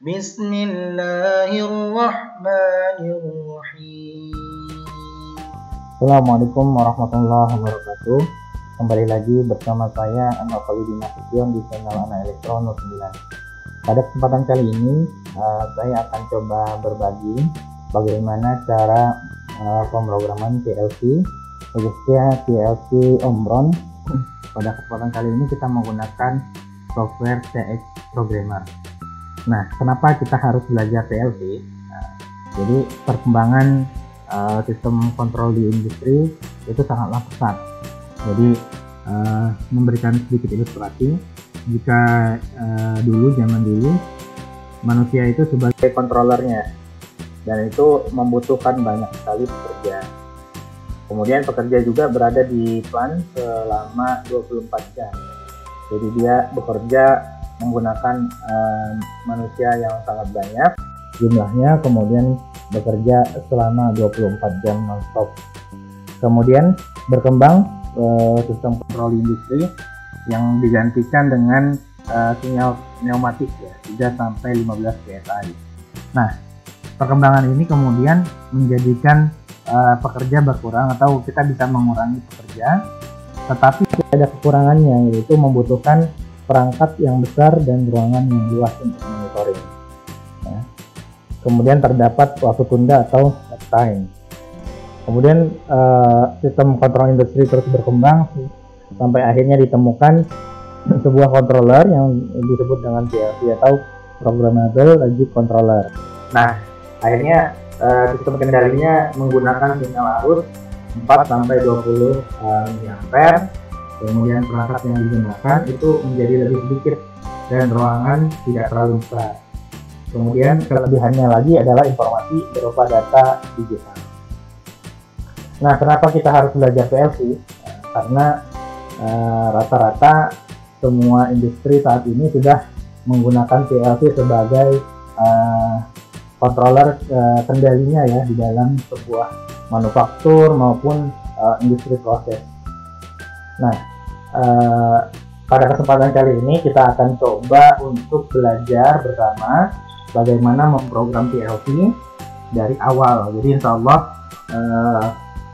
Bismillahirrahmanirrahim. Assalamualaikum warahmatullahi wabarakatuh. Kembali lagi bersama saya Anwar Khalidin Nasution di channel Anak Elektro 09. Pada kesempatan kali ini saya akan coba berbagi bagaimana cara pemrograman PLC, khususnya PLC Omron. Pada kesempatan kali ini kita menggunakan software TX Programmer. Nah, kenapa kita harus belajar PLC? Jadi perkembangan sistem kontrol di industri itu sangatlah pesat. Jadi memberikan sedikit ilustrasi, jika zaman dulu manusia itu sebagai kontrolernya, dan itu membutuhkan banyak sekali pekerja. Kemudian pekerja juga berada di plant selama 24 jam. Jadi dia bekerja menggunakan manusia yang sangat banyak jumlahnya, kemudian bekerja selama 24 jam non-stop. Kemudian berkembang sistem kontrol industri yang digantikan dengan sinyal pneumatik ya, 3-15 PSI. Nah, perkembangan ini kemudian menjadikan pekerja berkurang, atau kita bisa mengurangi pekerja, tetapi ada kekurangannya, yaitu membutuhkan perangkat yang besar dan ruangan yang luas untuk monitoring. Ya. Kemudian terdapat waktu tunda atau uptime. Kemudian sistem kontrol industri terus berkembang sampai akhirnya ditemukan sebuah controller yang disebut dengan PLC atau Programmable Logic Controller. Nah, akhirnya sistem kendalinya menggunakan sinyal arus 4-20 mA. Kemudian perangkat yang digunakan itu menjadi lebih sedikit dan ruangan tidak terlalu besar. Kemudian kelebihannya lagi adalah informasi berupa data digital. Nah, kenapa kita harus belajar PLC? Karena rata-rata semua industri saat ini sudah menggunakan PLC sebagai controller kendalinya ya, di dalam sebuah manufaktur maupun industri proses. Nah, pada kesempatan kali ini kita akan coba untuk belajar bersama bagaimana memprogram PLC dari awal. Jadi insya Allah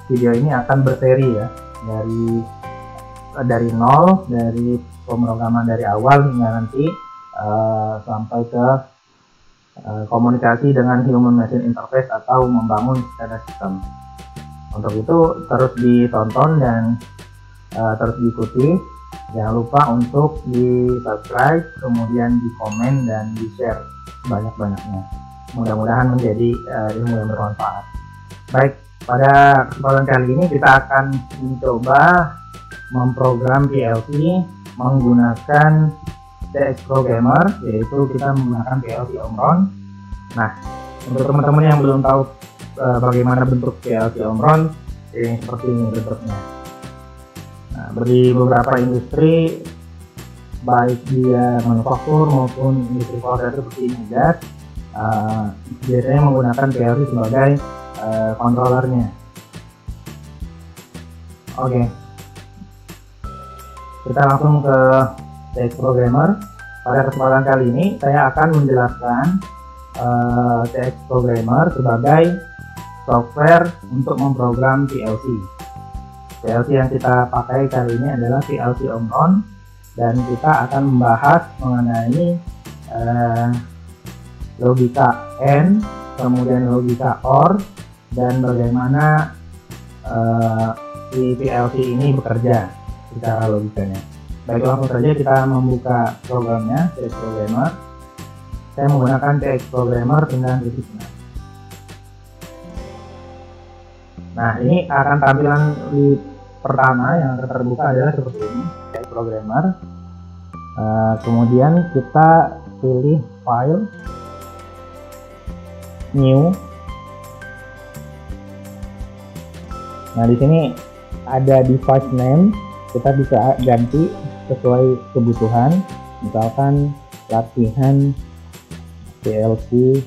video ini akan berseri ya, dari nol, dari pemrograman dari awal hingga nanti sampai ke komunikasi dengan human machine interface atau membangun SCADA system. Untuk itu terus ditonton dan terus diikuti. Jangan lupa untuk di subscribe, kemudian di komen dan di share banyak-banyaknya. Mudah-mudahan menjadi ilmu yang bermanfaat. Baik, pada kesempatan kali ini kita akan mencoba memprogram PLC menggunakan TX Programmer, yaitu kita menggunakan PLC Omron. Nah, untuk teman-teman yang belum tahu bagaimana bentuk PLC Omron, ini seperti ini bentuknya. Nah, di beberapa industri, baik dia manufaktur maupun industri proses seperti migas, biasanya menggunakan PLC sebagai controllernya. Oke, kita langsung ke TX Programmer. Pada kesempatan kali ini saya akan menjelaskan TX Programmer sebagai software untuk memprogram PLC. PLC yang kita pakai kali ini adalah PLC Omron, dan kita akan membahas mengenai logika AND, kemudian logika OR, dan bagaimana si PLC ini bekerja secara logikanya. Baik, langsung saja kita membuka programnya, TX Programmer. Saya menggunakan TX Programmer 9.6. Nah, ini akan tampilan di pertama yang terbuka adalah seperti ini, TX Programmer. Kemudian kita pilih file, new. Nah, di sini ada device name, kita bisa ganti sesuai kebutuhan. Misalkan latihan PLC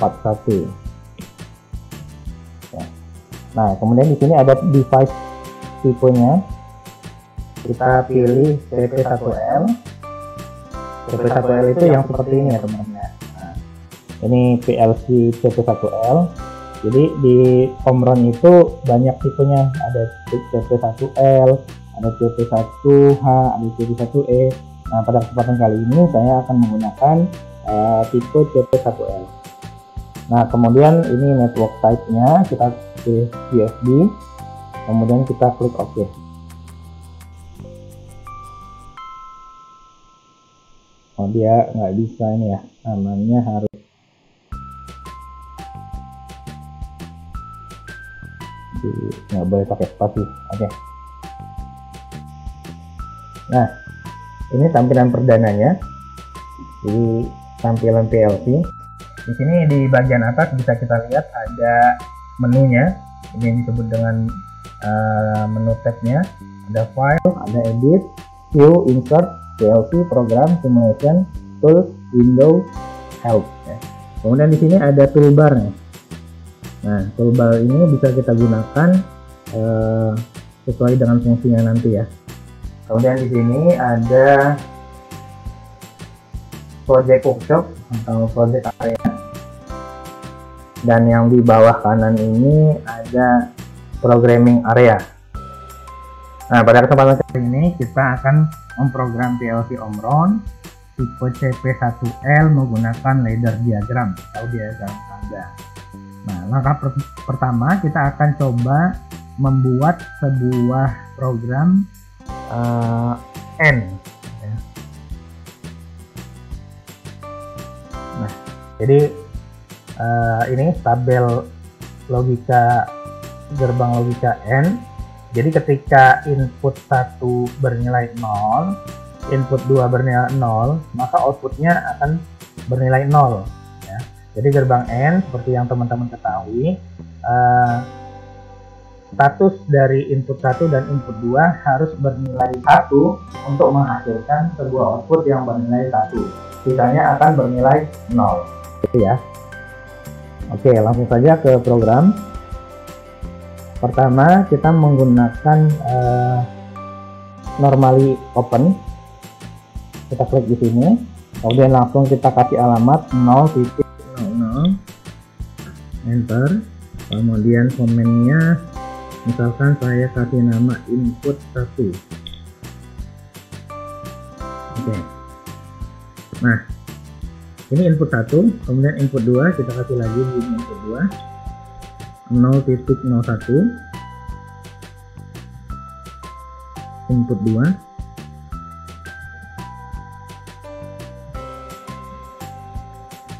41. Ya. Nah, kemudian di sini ada device tipenya. Kita pilih CP1L. CP1L itu yang seperti ini ya teman-teman. Nah, ini PLC CP1L. Jadi di Omron itu banyak tipenya, ada CP1L, ada CP1H, ada CP1E. Nah, pada kesempatan kali ini saya akan menggunakan tipe CP1L. Nah, kemudian ini network type-nya, kita pilih USB, kemudian kita klik OK. Oh, dia nggak bisa ini ya, namanya harus nggak boleh pakai spasi. Oke. Nah, ini tampilan perdananya. Di tampilan PLC. Di sini di bagian atas bisa kita lihat ada menunya. Ini yang disebut dengan menu tabnya. Ada file, ada edit, view, insert, PLC, program, simulation, tools, window, help. Ya. Kemudian di sini ada toolbarnya. Nah, toolbar ini bisa kita gunakan sesuai dengan fungsinya nanti ya. Kemudian di sini ada project workshop atau project area. Dan yang di bawah kanan ini ada programming area. Nah, pada kesempatan kali ini kita akan memprogram PLC Omron tipe CP1L menggunakan ladder diagram atau diagram tangga. Nah, langkah pertama kita akan coba membuat sebuah program N. Ya. Nah, jadi ini tabel logika gerbang logika N. Jadi ketika input 1 bernilai 0, input 2 bernilai 0, maka outputnya akan bernilai 0. Ya. Jadi gerbang N seperti yang teman-teman ketahui, status dari input 1 dan input 2 harus bernilai 1 untuk menghasilkan sebuah output yang bernilai 1. Sisanya akan bernilai 0. Gitu ya. Oke, langsung saja ke program. Pertama, kita menggunakan normally open. Kita klik di sini. Kemudian langsung kita kasih alamat 0.00. Enter. Kemudian komennya, misalkan saya kasih nama input 1. Oke. Nah, ini input 1, kemudian input 2, kita kasih lagi di input 2 0.01 input 2,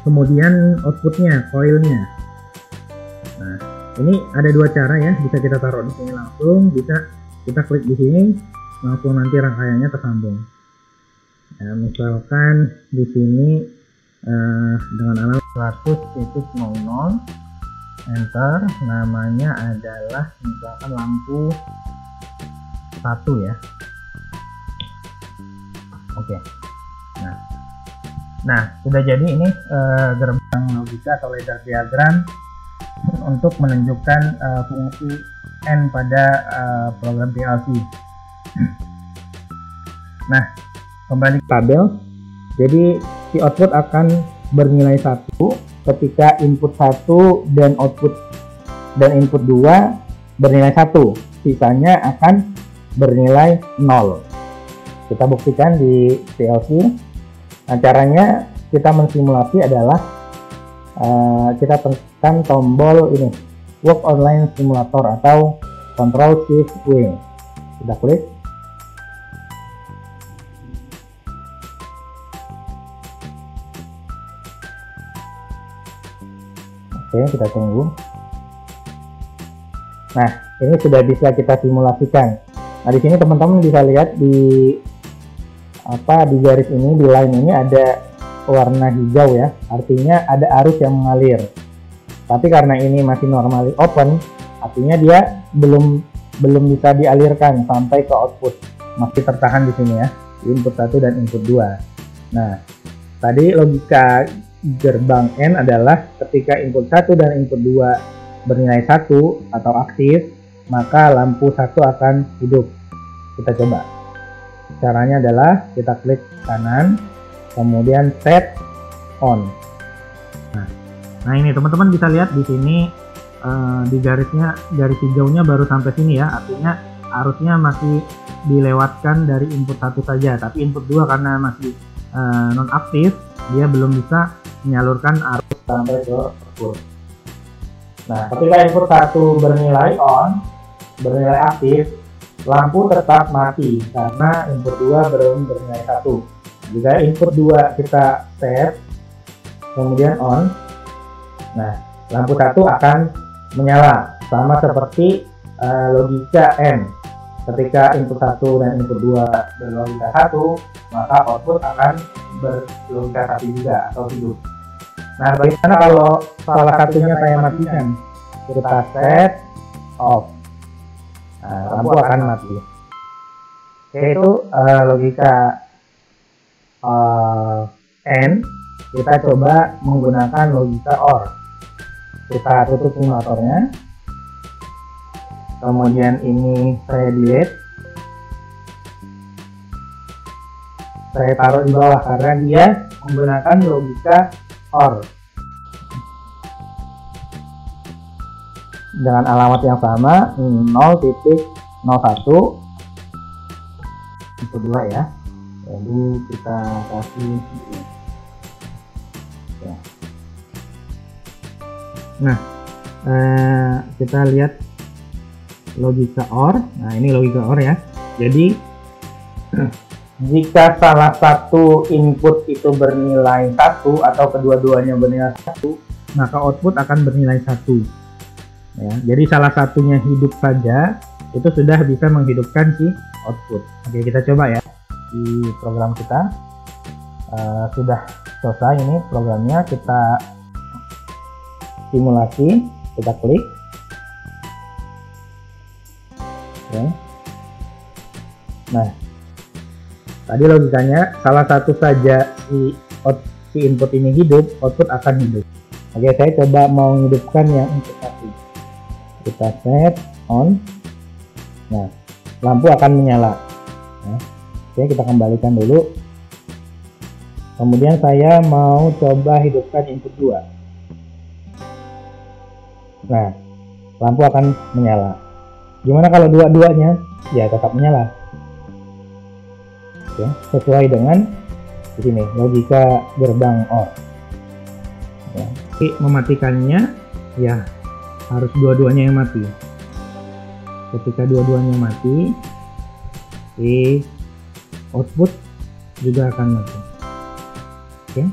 kemudian outputnya, coilnya. Nah, ini ada dua cara ya, bisa kita taruh di sini langsung, bisa kita klik di sini langsung nanti rangkaiannya tersambung. Ya, misalkan di sini dengan alamat 100.00, enter, namanya adalah misalkan lampu 1 ya. Oke. Nah sudah jadi ini gerbang logika atau ladder diagram untuk menunjukkan fungsi N pada program PLC. Nah, kembali ke tabel. Jadi si output akan bernilai 1 ketika input 1 dan output dan input 2 bernilai 1, sisanya akan bernilai 0. Kita buktikan di PLC. Nah, caranya kita mensimulasi adalah kita tekan tombol ini, Work Online Simulator atau Ctrl Shift W. Kita klik. Oke, kita tunggu. Nah, ini sudah bisa kita simulasikan. Nah, di sini teman-teman bisa lihat di garis ini, di line ini ada warna hijau ya. Artinya ada arus yang mengalir. Tapi karena ini masih normally open, artinya dia belum bisa dialirkan sampai ke output. Masih tertahan di sini ya, input 1 dan input 2. Nah, tadi logika gerbang N adalah ketika input 1 dan input 2 bernilai 1 atau aktif, maka lampu 1 akan hidup. Kita coba. Caranya adalah kita klik kanan, kemudian set on. Nah ini teman-teman bisa lihat di sini di garis hijaunya baru sampai sini ya, artinya arusnya masih dilewatkan dari input 1 saja, tapi input 2 karena masih non-aktif, dia belum bisa menyalurkan arus sampai ke output. Nah ketika input 1 bernilai on, bernilai aktif, lampu tetap mati karena input 2 belum bernilai 1. Jika input 2 kita set kemudian on, nah lampu 1 akan menyala, sama seperti logika AND. Ketika input 1 dan input 2 berlogika 1, maka output akan berlogika 1 juga atau hidup. Nah bagaimana kalau salah satunya saya matikan? Kita set off, nah, lampu akan mati. Yaitu logika AND. Kita coba menggunakan logika OR. Kita tutup simulatornya, kemudian ini saya delete, saya taruh di bawah karena dia menggunakan logika OR dengan alamat yang sama 0.01 itu 2 ya. Jadi kita kasih ya. Nah kita lihat logika OR. Nah ini logika OR ya. Jadi jika salah satu input itu bernilai 1 atau kedua-duanya bernilai 1, maka output akan bernilai 1 ya. Jadi salah satunya hidup saja itu sudah bisa menghidupkan si output. Oke, kita coba ya di program kita. Sudah selesai ini programnya, kita simulasi, kita klik ya. Nah tadi logikanya salah satu saja si input ini hidup, output akan hidup. Oke, saya coba mau menghidupkan yang input 1. Kita set on. Nah lampu akan menyala ya. Oke, kita kembalikan dulu. Kemudian saya mau coba hidupkan input 2. Nah, lampu akan menyala. Gimana kalau dua-duanya? Ya, tetap menyala. Ya, sesuai dengan di sini logika gerbang OR. Ya, mematikannya ya harus dua-duanya yang mati. Ketika dua-duanya mati, si output juga akan mati. Oke.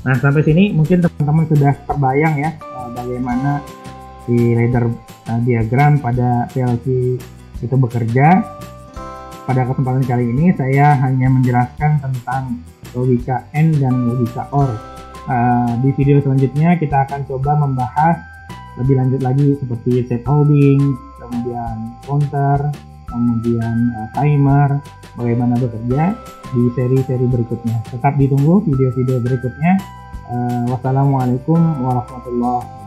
Nah, sampai sini mungkin teman-teman sudah terbayang ya bagaimana si ladder diagram pada PLC itu bekerja. Pada kesempatan kali ini saya hanya menjelaskan tentang logika AND dan logika OR. Di video selanjutnya kita akan coba membahas lebih lanjut lagi seperti set holding, kemudian counter, kemudian timer, bagaimana bekerja di seri-seri berikutnya. Tetap ditunggu video-video berikutnya. Wassalamualaikum warahmatullahi wabarakatuh.